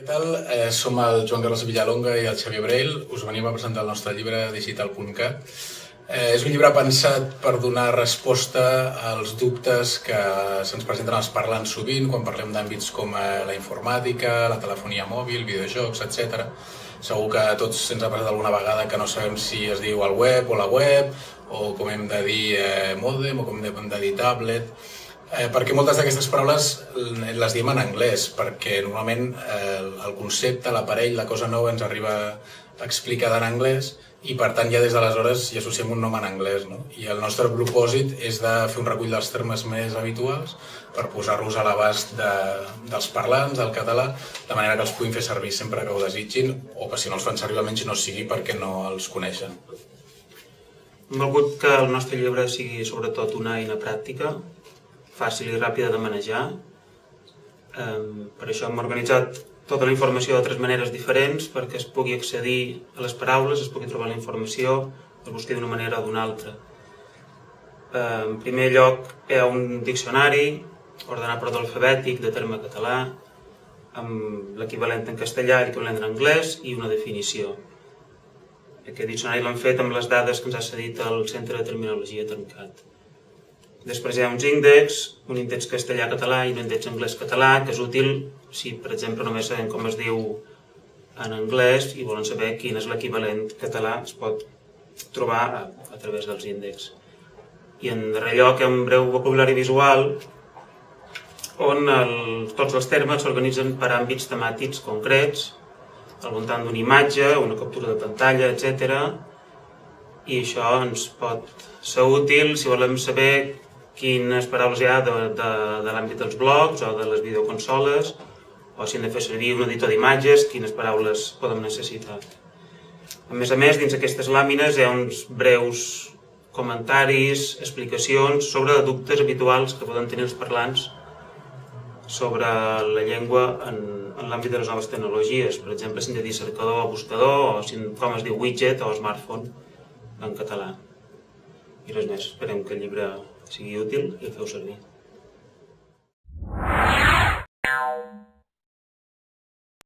Què tal? Som el Joan Carles Villalonga i el Xavier Breil. Us venim a presentar el nostre llibre digital.cat. És un llibre pensat per donar resposta als dubtes que se'ns presenten als parlants sovint quan parlem d'àmbits com la informàtica, la telefonia mòbil, videojocs, etc. Segur que a tots se'ns ha passat alguna vegada que no sabem si es diu el web o la web, o com hem de dir mòdem o com hem de dir tablet. Perquè moltes d'aquestes paraules les diem en anglès, perquè normalment el concepte, l'aparell, la cosa nova ens arriba explicada en anglès i per tant ja des d'aleshores hi associem un nom en anglès. I el nostre propòsit és de fer un recull dels termes més habituals per posar-los a l'abast dels parlants del català, de manera que els puguin fer servir sempre que ho desitgin o que si no els fan servir almenys no sigui perquè no els coneixen. Hem volgut que el nostre llibre sigui sobretot una eina pràctica, fàcil i ràpida de manejar. Per això hem organitzat tota la informació de 3 maneres diferents perquè es pugui accedir a les paraules, es pugui trobar la informació, es busqui d'una manera o d'una altra. En primer lloc hi ha un diccionari ordenat per ordre alfabètic de terme català, amb l'equivalent en castellà i l'equivalent en anglès i una definició. Aquest diccionari l'hem fet amb les dades que ens ha cedit el Centre de Terminologia Termcat. Després hi ha uns índexs, un índex castellà-català i un índex anglès-català, que és útil si, per exemple, només sabem com es diu en anglès i volen saber quin és l'equivalent català, es pot trobar a través dels índexs. I en darrer lloc hi ha un breu vocabulari visual on tots els termes s'organitzen per àmbits temàtics concrets, al voltant d'una imatge, una captura de pantalla, etc. I això ens pot ser útil si volem saber quines paraules hi ha de l'àmbit dels blogs o de les videoconsoles, o si hem de fer servir un editor d'imatges, quines paraules podem necessitar. A més, dins aquestes làmines hi ha uns breus comentaris, explicacions sobre dubtes habituals que poden tenir els parlants sobre la llengua en l'àmbit de les noves tecnologies. Per exemple, si hem de dir cercador o buscador, o com es diu widget o smartphone en català. I res més, esperem que el llibre sigui útil i el feu servir.